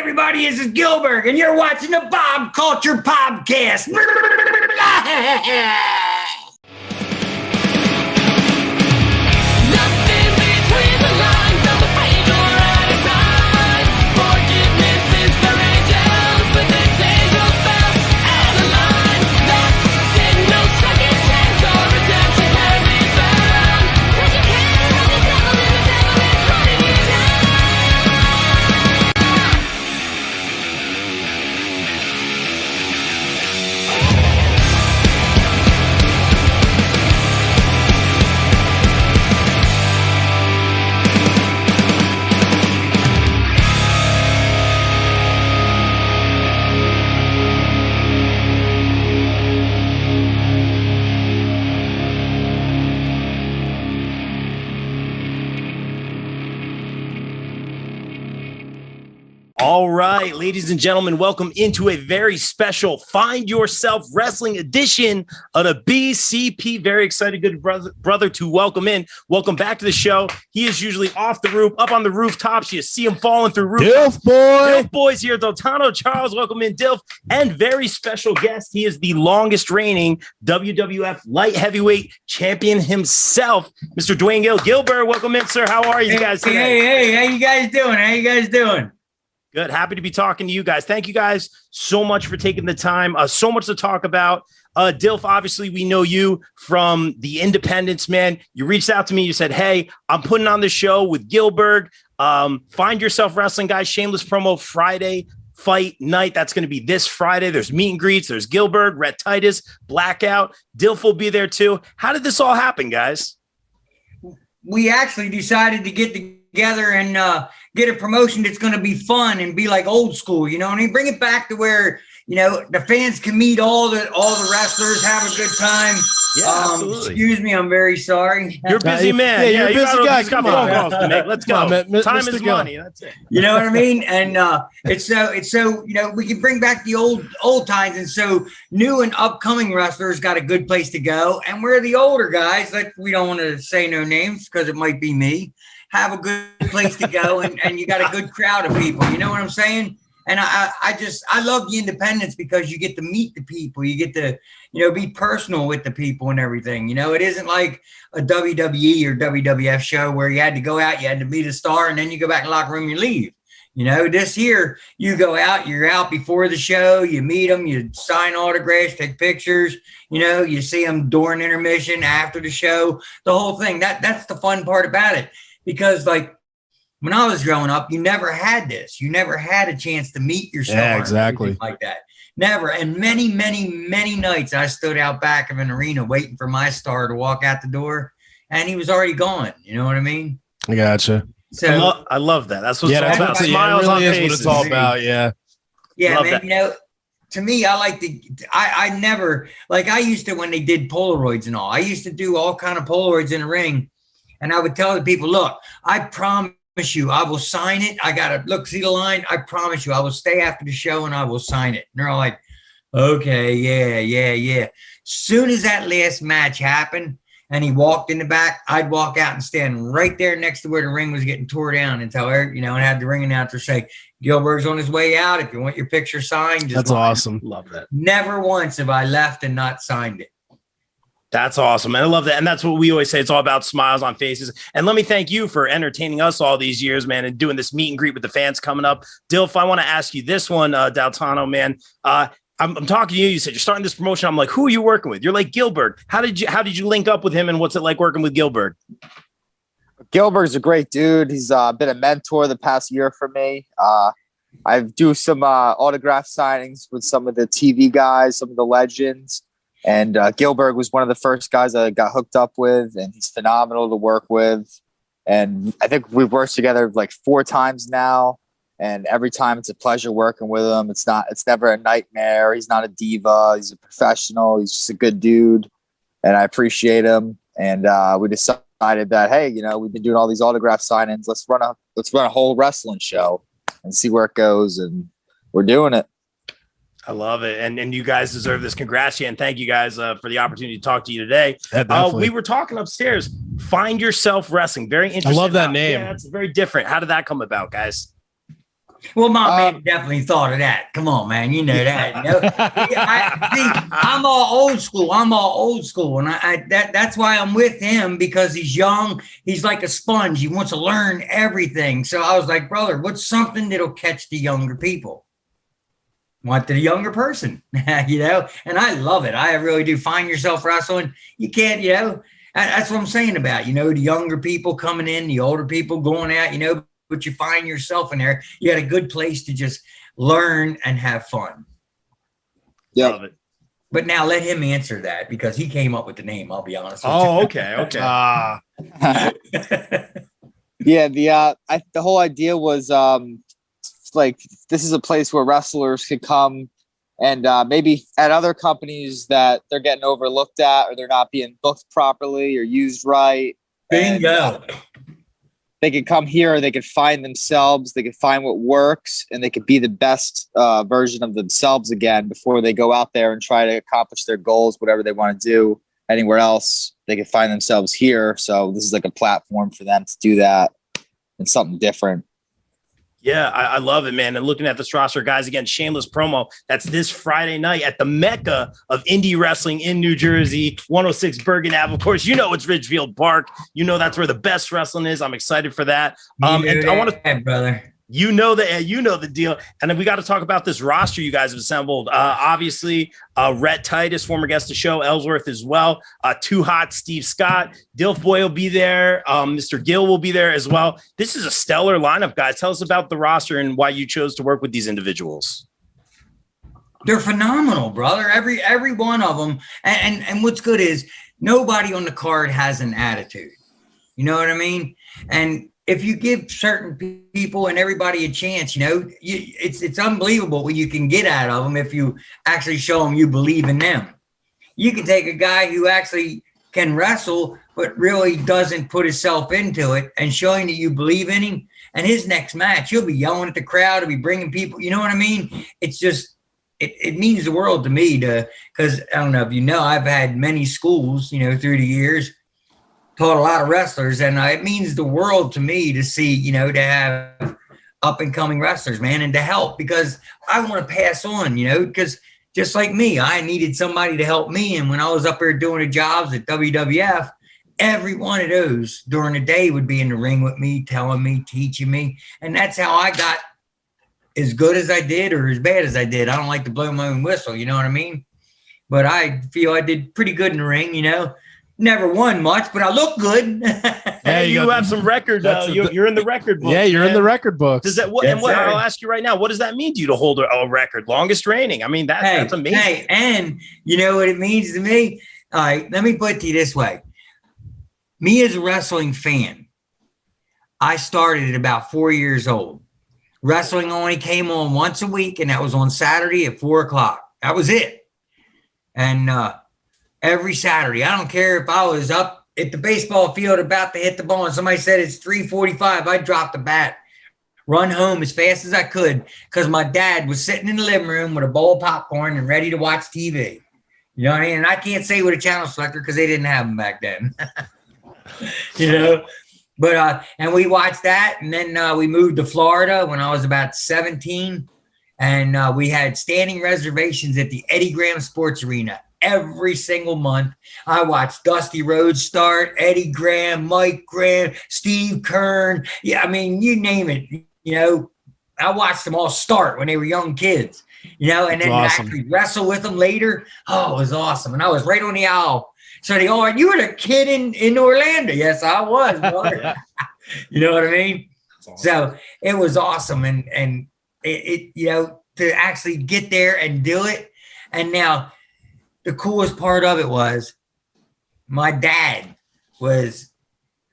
everybody, this is Gillberg, and you're watching the Bob Culture Podcast. All right, ladies and gentlemen, welcome into a very special Find Yourself Wrestling edition of the BCP. Very excited, good brother to welcome in. Welcome back to the show. He is usually off the roof, up on the rooftops. You see him falling through rooftops. Dilf boys here, Daltano Charles. Welcome in, Dilf. And very special guest. He is the longest reigning WWF light heavyweight champion himself, Mr. Dwayne Gillberg. Welcome in, sir. How are you guys today? Hey, how you guys doing? Good. Happy to be talking to you guys. Thank you guys so much for taking the time. So much to talk about. Dilf, obviously, we know you from the Independence, man. You reached out to me. You said, hey, I'm putting on the show with Gillberg. Find Yourself Wrestling, guys. Shameless promo Friday fight night. That's going to be this Friday. There's meet and greets. There's Gillberg, Rhett Titus, Blackout. Dilf will be there too. How did this all happen, guys? We actually decided to get together and get a promotion that's going to be fun and be like old school, you know, and bring it back to where, you know, the fans can meet all the wrestlers, have a good time. Yeah, absolutely. Excuse me, I'm very sorry. You're a busy man. Yeah, you're a busy guy. Come on. Let's go. Time is money. That's it. You know what I mean? And it's so you know, we can bring back the old times, and so new and upcoming wrestlers got a good place to go, and we're the older guys. Like, we don't want to say no names because it might be me. Have a good place to go, and you got a good crowd of people. You know what I'm saying? And I love the Independence because you get to meet the people. You get to, you know, be personal with the people and everything. You know, it isn't like a WWE or WWF show where you had to go out, you had to meet a star, and then you go back in the locker room, you leave. You know, this here, you go out, you're out before the show, you meet them, you sign autographs, take pictures, you know, you see them during intermission, after the show, the whole thing. That's the fun part about it. Because, like, when I was growing up, you never had this. You never had a chance to meet your star. Yeah, exactly. Like that. Never. And many, many, many nights I stood out back of an arena waiting for my star to walk out the door, and he was already gone. You know what I mean? I gotcha. So I love that. That's what it's all about. Smiles on faces. What it's all about. Yeah. Yeah, love man. That. You know, to me, I like I never, like, I used to, when they did Polaroids and all, I used to do all kind of Polaroids in the ring. And I would tell the people, look, I promise you, I will sign it. I got to look, see the line. I promise you, I will stay after the show and I will sign it. And they're all like, okay, yeah. Soon as that last match happened and he walked in the back, I'd walk out and stand right there next to where the ring was getting tore down and tell her, you know, and have the ring announcer say, Gillberg's on his way out. If you want your picture signed, just that's awesome. Love that. Never once have I left and not signed it. That's awesome. And I love that. And that's what we always say. It's all about smiles on faces. And let me thank you for entertaining us all these years, man, and doing this meet and greet with the fans coming up. Dilf, I want to ask you this one, Daltano, man. I'm talking to you. You said you're starting this promotion. I'm like, who are you working with? You're like Gillberg. How did you link up with him, and what's it like working with Gillberg? Gillberg's a great dude. He's been a mentor the past year for me. I do some autograph signings with some of the TV guys, some of the legends. And Gillberg was one of the first guys I got hooked up with, and he's phenomenal to work with. And I think we've worked together like 4 times now. And every time it's a pleasure working with him. It's never a nightmare. He's not a diva. He's a professional. He's just a good dude. And I appreciate him. And we decided that, hey, you know, we've been doing all these autograph signings. Let's run a whole wrestling show and see where it goes. And we're doing it. I love it. And you guys deserve this. Congrats, and thank you guys for the opportunity to talk to you today. We were talking upstairs. Find Yourself Wrestling. Very interesting. I love that name. Yeah, it's very different. How did that come about, guys? Well, my man definitely thought of that. Come on, man. You know that. You know? I'm all old school. And that's why I'm with him, because he's young. He's like a sponge. He wants to learn everything. So I was like, brother, what's something that'll catch the younger people? Want the younger person, you know? And I love it. I really do. Find yourself wrestling. You can't, you know, that's what I'm saying about, you know, the younger people coming in, the older people going out, you know, but you find yourself in there. You got a good place to just learn and have fun. Yeah. Love it. But now let him answer that, because he came up with the name. I'll be honest. Oh, okay. Okay. Yeah. The whole idea was like, this is a place where wrestlers could come and maybe at other companies that they're getting overlooked at, or they're not being booked properly or used right. Bingo. They could come here, they could find themselves, they could find what works, and they could be the best version of themselves again before they go out there and try to accomplish their goals, whatever they want to do anywhere else. They could find themselves here. So this is like a platform for them to do that and something different. Yeah, I love it, man. And looking at this roster, guys, again, shameless promo. That's this Friday night at the Mecca of indie wrestling in New Jersey, 106 Bergen Ave. Of course, you know it's Ridgefield Park. You know that's where the best wrestling is. I'm excited for that. And I want to, brother. you know the deal. And then we got to talk about this roster you guys have assembled. Obviously, Rhett Titus, former guest of the show, Ellsworth as well. Too Hot, Steve Scott, Dilf Boy will be there. Mr. Gill will be there as well. This is a stellar lineup, guys. Tell us about the roster and why you chose to work with these individuals. They're phenomenal, brother. Every one of them. And what's good is nobody on the card has an attitude. You know what I mean? And if you give certain people and everybody a chance, you know, it's unbelievable what you can get out of them if you actually show them you believe in them. You can take a guy who actually can wrestle, but really doesn't put himself into it, and showing that you believe in him. And his next match, he'll be yelling at the crowd, he'll be bringing people. You know what I mean? It's just, it means the world to me, because I don't know if you know, I've had many schools, you know, through the years. Taught a lot of wrestlers, and it means the world to me to see, you know, to have up and coming wrestlers, man, and to help, because I want to pass on, you know, because just like me, I needed somebody to help me. And when I was up there doing the jobs at WWF, every one of those during the day would be in the ring with me, telling me, teaching me. And that's how I got as good as I did or as bad as I did. I don't like to blow my own whistle, you know what I mean? But I feel I did pretty good in the ring, you know. Never won much, but I look good. Hey, you have some record. You're in the record book. Yeah, you're in the record books. Does that? I'll ask you right now. What does that mean to you to hold a record? Longest reigning. I mean, that's amazing. Hey, and you know what it means to me? All right, let me put it to you this way. Me as a wrestling fan, I started at about 4 years old. Wrestling only came on once a week, and that was on Saturday at 4:00. That was it. And every Saturday, I don't care if I was up at the baseball field about to hit the ball and somebody said it's 3:45, I'd drop the bat, run home as fast as I could, because my dad was sitting in the living room with a bowl of popcorn and ready to watch TV. You know what I mean? And I can't say with a channel selector because they didn't have them back then. You know? But and we watched that, and then we moved to Florida when I was about 17, and we had standing reservations at the Eddie Graham Sports Arena every single month. I watched Dusty Rhodes start, Eddie Graham, Mike Graham, Steve Kern. Yeah, I mean, you name it. You know, I watched them all start when they were young kids, you know, and then actually wrestle with them later. Oh, it was awesome. And I was right on the aisle. So they all, you were the kid in Orlando. Yes, I was. You know what I mean? Awesome. So it was awesome. And it, you know, to actually get there and do it. And now, the coolest part of it was my dad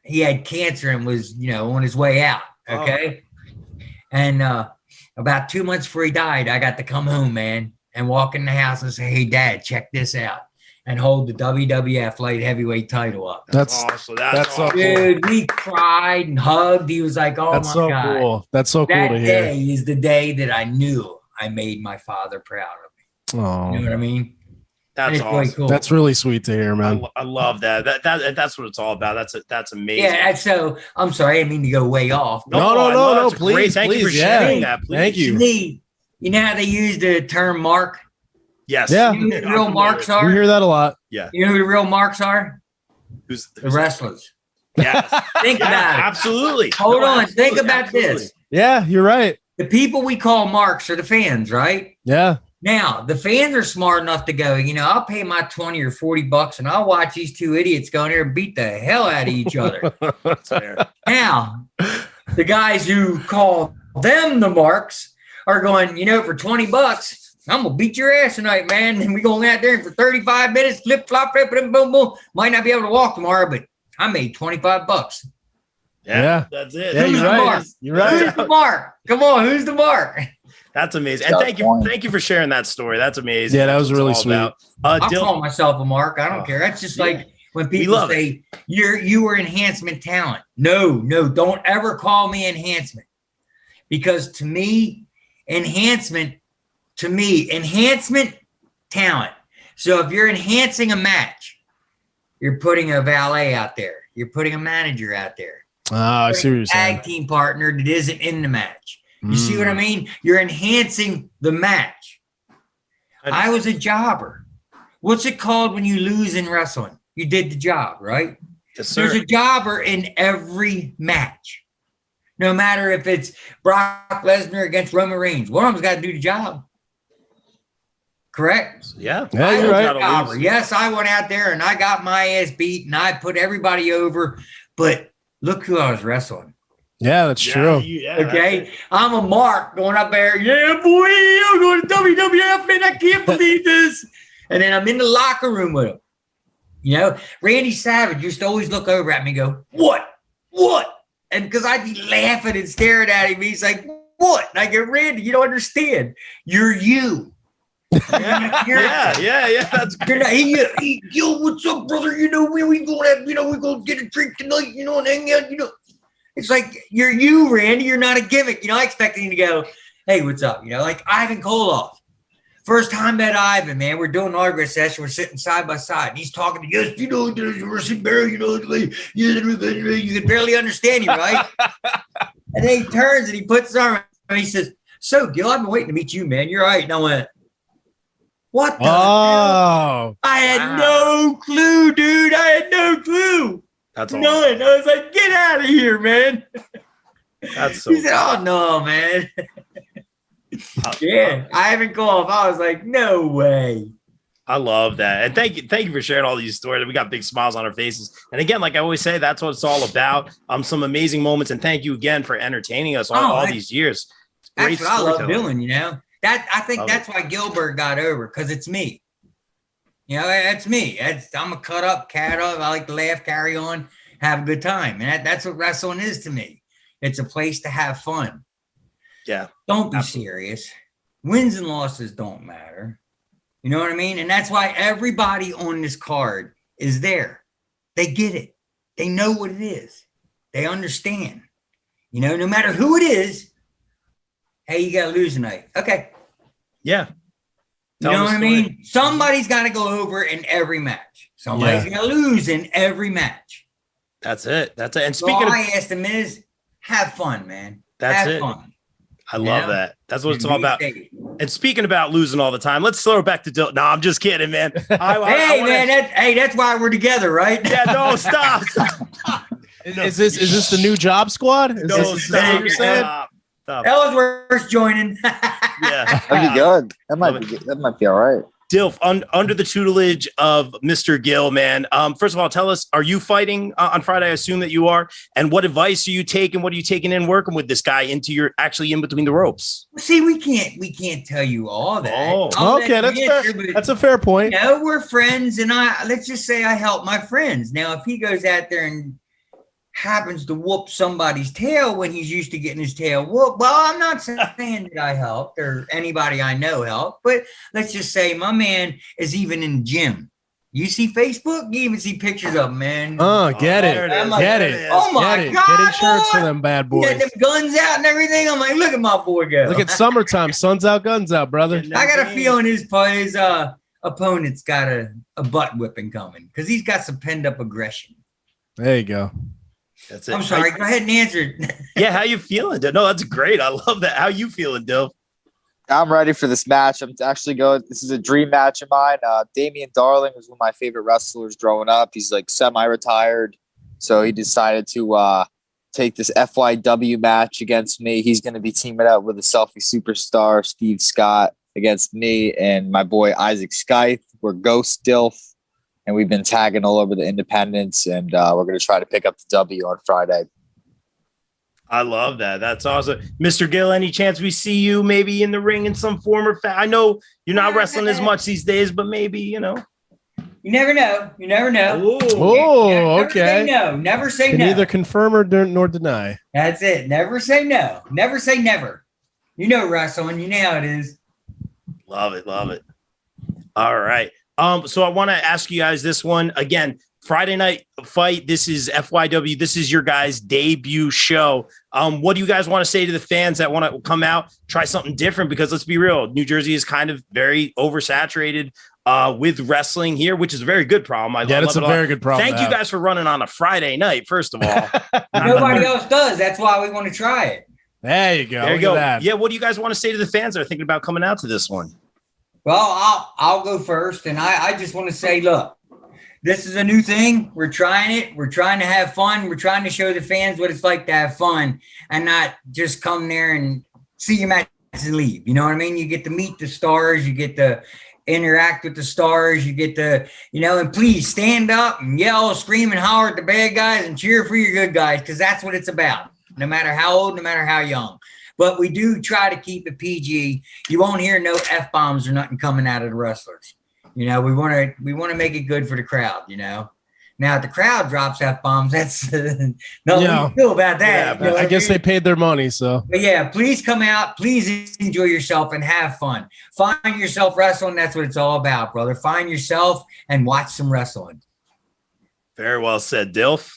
he had cancer and was, you know, on his way out. Okay. Oh. And about 2 months before he died, I got to come home, man, and walk in the house and say, hey, Dad, check this out, and hold the WWF light heavyweight title up. That's awesome. That's so cool. Dude, we cried and hugged. He was like, oh, that's my God. Cool. That's so cool to hear. That day is the day that I knew I made my father proud of me. Oh. You know what I mean? That's It's awesome. really cool. That's really sweet to hear, man. I love that. That's what it's all about. That's amazing. Yeah, so I'm sorry, I didn't mean to go way off. No, I love it. It's please, great. Thank you for please, sharing yeah. that. Please. Thank To you. me, you know how they use the term mark? Yes. Yeah. You know who the real marks We are? hear that a lot. Yeah. You know who the real marks are? Who's The wrestlers. Yes. Think Yeah, about it. absolutely. Hold No, on. absolutely, Think about absolutely. this. Yeah, you're right. The people we call marks are the fans, right? Yeah. Now, the fans are smart enough to go, I'll pay my 20 or 40 bucks and I'll watch these two idiots go in there and beat the hell out of each other. That's fair. Now, the guys who call them the marks are going, for 20 bucks, I'm going to beat your ass tonight, man. And we going out there for 35 minutes, flip, flop, flip, boom, boom, boom. Might not be able to walk tomorrow, but I made 25 bucks. Yeah. That's it. Yeah, Who's you're the right. mark? You're right. Who's the mark? Come on, who's the mark? That's amazing. And thank you for sharing that story. That's amazing. Yeah, that That's was what really it's all sweet. about. I'll Dylan, call myself a mark. I don't care. That's just like when people love say you were enhancement talent. No, don't ever call me enhancement. Because to me, enhancement talent. So if you're enhancing a match, you're putting a valet out there. You're putting a manager out there. Oh, I see what you're saying. Tag team partner that isn't in the match. You see what I mean? You're enhancing the match. I was a jobber. What's it called when you lose in wrestling? You did the job, right? Yes, sir. There's a jobber in every match. No matter if it's Brock Lesnar against Roman Reigns. One of them's got to do the job. Correct? Yeah. Yeah, I you're was a right. jobber. Yes, I went out there and I got my ass beat and I put everybody over. But look who I was wrestling. Yeah, that's true. Okay, I'm a mark going up there. Yeah, boy, I'm going to WWF, man. I can't believe this. And then I'm in the locker room with him. Randy Savage used to always look over at me and go, What? And because I'd be laughing and staring at him, he's like, What? And I go, Randy, you don't understand. You're you. Yeah. That's You're not, hey, yo, what's up, brother? We going to we're going to get a drink tonight, and hang out, It's like, you're you, Randy. You're not a gimmick. I expected him to go, hey, what's up? Like Ivan Koloff. First time met Ivan, man. We're doing an autograph session. We're sitting side by side. And he's talking to yes, wrestling bear, you can barely understand you, right? And then he turns and he puts his arm out and he says, so, Gil, I've been waiting to meet you, man. You're right. And I went, what the hell? Oh, I had no clue, dude. I had no clue. That's all. None. I was like, get out of here, man. That's so He said, oh, no, man. Yeah, Ivan Koloff. I was like, no way. I love that. And thank you for sharing all these stories. We got big smiles on our faces. And again, like I always say, that's what it's all about. Some amazing moments. And thank you again for entertaining us all these years. It's great. That's what I love storytelling. doing, That I think that's why Gillberg got over, because it's me. That's me. I'm a cut up, cat up. I like to laugh, carry on, have a good time. And that's what wrestling is to me. It's a place to have fun. Yeah. Don't be serious. Wins and losses don't matter. You know what I mean? And that's why everybody on this card is there. They get it. They know what it is. They understand. No matter who it is, hey, you got to lose tonight. Okay. Yeah. You know what I mean? Somebody's got to go over in every match. Somebody's got to lose in every match. That's it. And So speaking all of, I asked them is, have fun, man. That's have it. fun. I love that. That's what it's all about. Hey, And speaking about losing all the time, let's throw it back to Dylan. No, I'm just kidding, man. that's why we're together, right? Yeah, no, stop. is this the new job squad? Is No, this stop. what you're saying? Stop. Ellsworth's joining. Yeah. That'd be good. That might be all right. Dilf, under the tutelage of Mr. Gill, man. First of all, tell us, are you fighting on Friday? I assume that you are. And what advice are you taking? What are you taking in working with this guy into your actually in between the ropes? See, we can't tell you all that. Oh, Okay, that's fair. That's a fair point. We're friends, and let's just say I help my friends. Now, if he goes out there and happens to whoop somebody's tail when he's used to getting his tail whooped, well, I'm not saying that I helped or anybody I know helped, but let's just say my man is even in the gym. You see Facebook? You even see pictures of him, man. Oh, get it. Get it. Oh my Get it. God, Get insurance boy. for them bad He boys. got them guns out and everything. I'm like, look at my boy go. Look at summertime. Sun's out, guns out, brother. I got a feeling his opponent's got a butt whipping coming because he's got some pent up aggression. There you go. That's it. I'm sorry. Go ahead and answer. Yeah, how you feeling? No, that's great. I love that. How you feeling, Dill? I'm ready for this match. I'm actually going. This is a dream match of mine. Damian Darling was one of my favorite wrestlers growing up. He's like semi-retired, so he decided to take this FYW match against me. He's going to be teaming up with a selfie superstar, Steve Scott, against me and my boy Isaac Scythe. We're Ghost Dilf, and we've been tagging all over the independents, and we're going to try to pick up the W on Friday. I love that. That's awesome. Mr. Gill, any chance we see you maybe in the ring in some form or I know you're not wrestling as much these days, but maybe, You never know. You never know. Oh, Never say okay. no. Never say Can no. neither confirm or nor deny. That's it. Never say no. Never say never. You know wrestling. You know how it is. Love it. Love it. All right. So I want to ask you guys this one again. Friday night fight. This is FYW. This is your guys' debut show. What do you guys want to say to the fans that want to come out, try something different? Because let's be real, New Jersey is kind of very oversaturated with wrestling here, which is a very good problem. That's a very good problem. Thank you guys for running on a Friday night, first of all. Nobody else does. That's why we want to try it. There you go. There you Look go. at that. Yeah. What do you guys want to say to the fans that are thinking about coming out to this one? Well, I'll go first, and I just want to say, look, this is a new thing. We're trying it. We're trying to have fun. We're trying to show the fans what it's like to have fun and not just come there and see your match and leave. You know what I mean? You get to meet the stars. You get to interact with the stars. You get to, and please stand up and yell, scream, and holler at the bad guys and cheer for your good guys, because that's what it's about, no matter how old, no matter how young. But we do try to keep it PG. You won't hear no F-bombs or nothing coming out of the wrestlers. We want to make it good for the crowd, Now, if the crowd drops F-bombs, that's nothing to feel about that. Yeah, I guess they paid their money, so. But yeah, please come out. Please enjoy yourself and have fun. Find yourself wrestling. That's what it's all about, brother. Find yourself and watch some wrestling. Very well said, Dilf.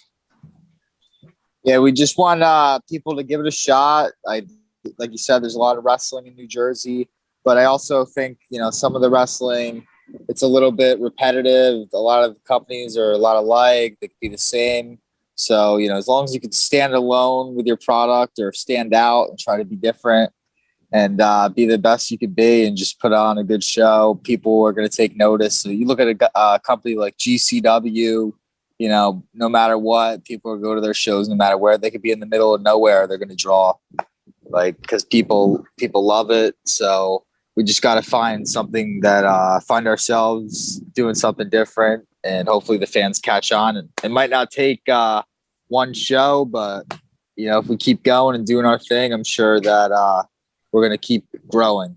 Yeah, we just want people to give it a shot. Like you said, there's a lot of wrestling in New Jersey, but I also think, some of the wrestling, it's a little bit repetitive. A lot of companies are a lot alike. They could be the same. So, as long as you can stand alone with your product or stand out and try to be different and be the best you could be and just put on a good show, people are going to take notice. So you look at a company like GCW, no matter what, people will go to their shows, no matter where. They could be in the middle of nowhere. They're going to draw, because people love it. So we just got to find something that find ourselves doing something different, and hopefully the fans catch on. And it might not take one show, but if we keep going and doing our thing, I'm sure that we're going to keep growing.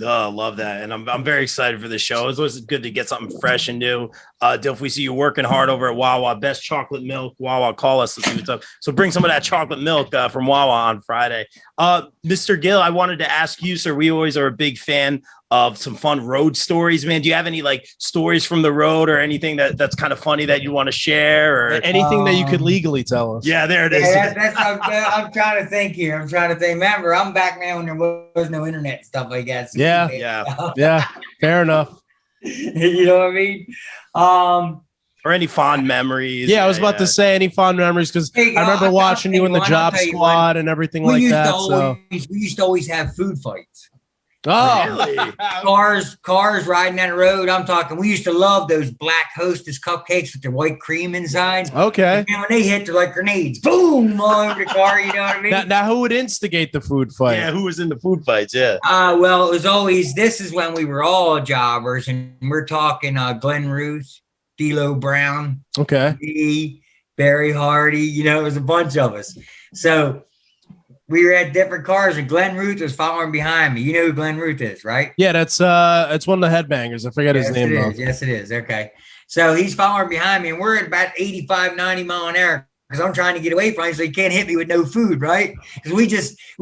Oh, love that. And I'm very excited for this show. It's always good to get something fresh and new. Dilf, we see you working hard over at Wawa. Best chocolate milk. Wawa, call us. Let's see what's up. So bring some of that chocolate milk from Wawa on Friday. Mr. Gill, I wanted to ask you, sir, we always are a big fan of some fun road stories, man. Do you have any stories from the road or anything that's kind of funny that you want to share, or anything that you could legally tell us? Yeah, there it is. Yeah, I'm trying to think here. Remember, I'm back now when there was no internet and stuff like that. So Yeah. Fair enough. You know what I mean? Or any fond memories? Yeah, I was about to say any fond memories, because I remember watching you in the job squad and everything like that. We used to always have food fights. Oh, Really? Cars riding down the road. I'm talking. We used to love those black Hostess cupcakes with the white cream inside. okay. And when they hit, they're like grenades. Boom! All over the car. You know what I mean? Now, who would instigate the food fight? Yeah, who was in the food fights? Yeah. Well, it was always. This is when we were all jobbers, and we're talking Glenn Ruth, D'Lo Brown, Okay. me, Barry Hardy. It was a bunch of us. So we were at different cars, and Glenn Ruth was following behind me. You know who Glenn Ruth is, right? Yeah, it's one of the headbangers. I forget his name, though. Yes, it is. Okay. So he's following behind me, and we're at about 85, 90 mile an hour because I'm trying to get away from him so he can't hit me with no food, right? Because we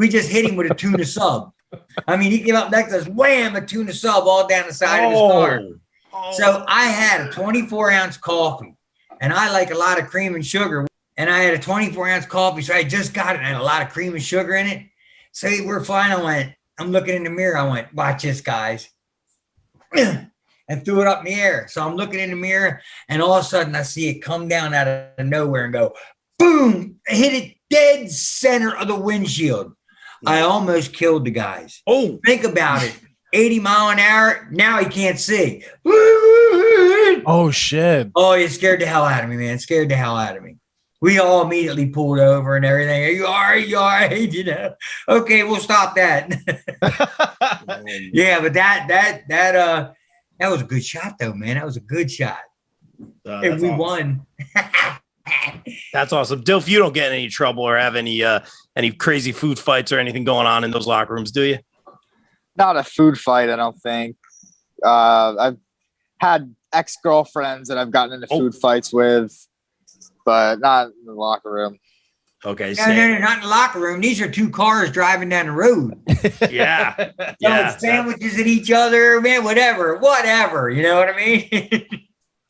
just hit him with a tuna sub. I mean, he came up next to us, wham, a tuna sub all down the side of his car. So I had a 24-ounce coffee, and I like a lot of cream and sugar. And I had a 24-ounce coffee, so I just got it and had a lot of cream and sugar in it. So we're flying. I'm looking in the mirror. I went, watch this, guys. and threw it up in the air. So I'm looking in the mirror, and all of a sudden I see it come down out of nowhere and go, boom, hit it dead center of the windshield. I almost killed the guys. Oh, think about it. 80 mile an hour. Now he can't see. Oh, shit. Oh, it scared the hell out of me, man. Scared the hell out of me. We all immediately pulled over and everything. Are you all right? You all right? You know? Okay, we'll stop that. Yeah, but that was a good shot, though, man. That was a good shot. And we won. That's awesome. Dilf, you don't get in any trouble or have any crazy food fights or anything going on in those locker rooms, do you? Not a food fight, I don't think. I've had ex-girlfriends that I've gotten into food fights with, but not in the locker room. Okay. No, not in the locker room. These are two cars driving down the road. Yeah. Sandwiches at each other, man, whatever. You know what I mean?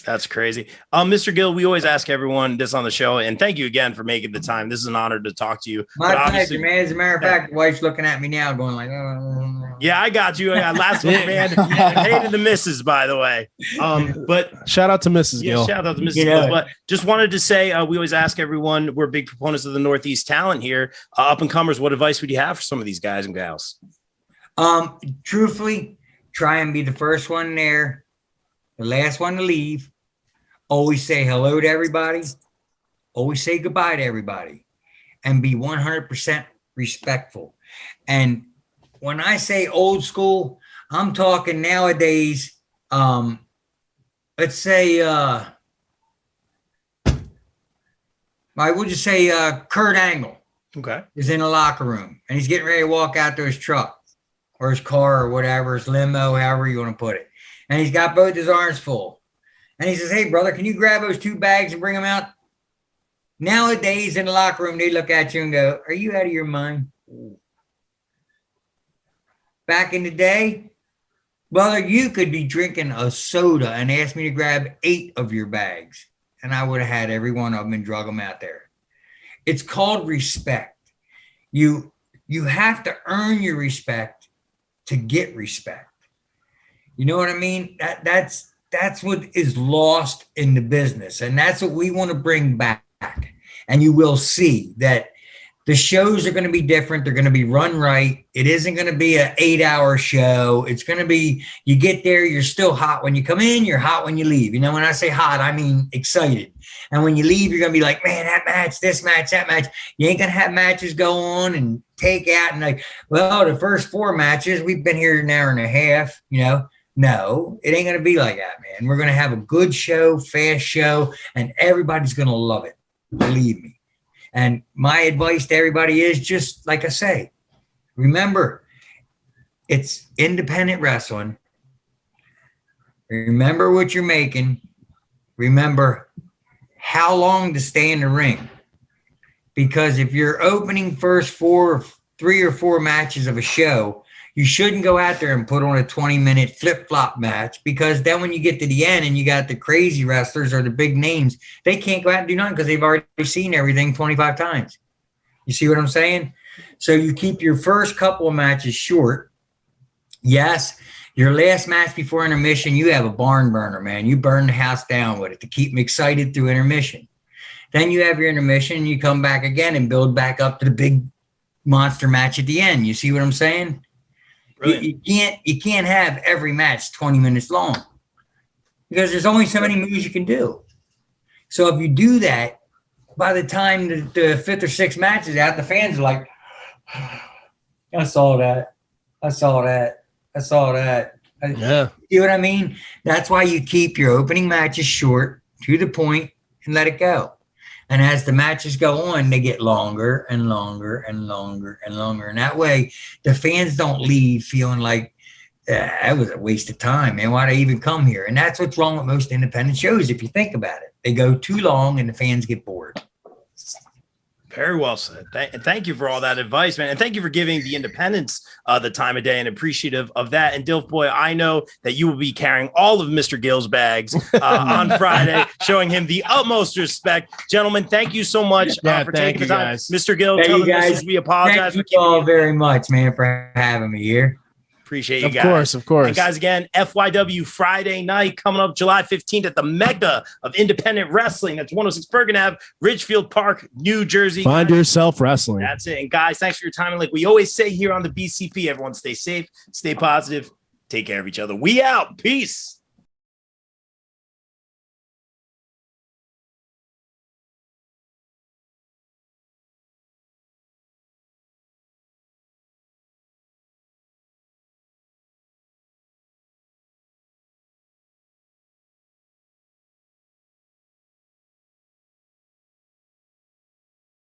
That's crazy. Mr. Gill, we always ask everyone this on the show, and thank you again for making the time. This is an honor to talk to you. My pleasure, man. As a matter of fact, the wife's looking at me now going like, yeah, I got you. I got last week, man. Hated the misses, by the way. But shout out to Mrs. Gill. Shout out to Mrs. Gill. But just wanted to say, we always ask everyone, we're big proponents of the Northeast talent here. Up and comers, what advice would you have for some of these guys and gals? Truthfully, try and be the first one there, the last one to leave. Always say hello to everybody. Always say goodbye to everybody, and be 100% respectful. And when I say old school, I'm talking nowadays. Let's say, I will just say Kurt Angle. Okay. Is in the locker room, and he's getting ready to walk out to his truck or his car or whatever, his limo, however you want to put it. And he's got both his arms full. And he says, hey, brother, can you grab those 2 bags and bring them out? Nowadays in the locker room, they look at you and go, are you out of your mind? Back in the day, brother, you could be drinking a soda and ask me to grab 8 of your bags, and I would have had every one of them and drug them out there. It's called respect. You have to earn your respect to get respect. You know what I mean? That's what is lost in the business. And that's what we want to bring back. And you will see that the shows are going to be different. They're going to be run right. It isn't going to be an 8-hour show. It's going to be, you get there, you're still hot when you come in, you're hot when you leave. You know, when I say hot, I mean excited. And when you leave, you're going to be like, man, that match, this match, that match. You ain't going to have matches go on and take out and like, well, the first 4 matches, we've been here an hour and a half, you know. No, it ain't going to be like that, man. We're going to have a good show, fast show, and everybody's going to love it. Believe me. And my advice to everybody is just like I say, remember, it's independent wrestling. Remember what you're making. Remember how long to stay in the ring. Because if you're opening first 3 or 4 matches of a show, you shouldn't go out there and put on a 20-minute flip-flop match, because then when you get to the end and you got the crazy wrestlers or the big names, they can't go out and do nothing because they've already seen everything 25 times. You see what I'm saying? So you keep your first couple of matches short. Yes, your last match before intermission, you have a barn burner, man. You burn the house down with it to keep them excited through intermission. Then you have your intermission and you come back again and build back up to the big monster match at the end. You see what I'm saying? You can't have every match 20 minutes long, because there's only so many moves you can do. So if you do that, by the time the 5th or 6th match is out, the fans are like, I saw that. Yeah. You know what I mean? That's why you keep your opening matches short, to the point, and let it go. And as the matches go on, they get longer and longer and longer and longer. And that way, the fans don't leave feeling like, that was a waste of time, man. Why'd I even come here? And that's what's wrong with most independent shows, if you think about it. They go too long and the fans get bored. Very well said. Thank you for all that advice, man. And thank you for giving the independents the time of day, and appreciative of that. And Dilf Boy, I know that you will be carrying all of Mr. Gill's bags on Friday, showing him the utmost respect. Gentlemen, thank you so much for taking the time. Guys. Mr. Gill, tell the message we apologize. Thank you all very much, man, for having me here. Appreciate you guys. Of course. And guys, again, FYW Friday night coming up July 15th at the Mecca of Independent Wrestling. That's 106 Bergen Ave, Ridgefield Park, New Jersey. Find yourself wrestling. That's it. And guys, thanks for your time. And like we always say here on the BCP, everyone stay safe, stay positive, take care of each other. We out. Peace.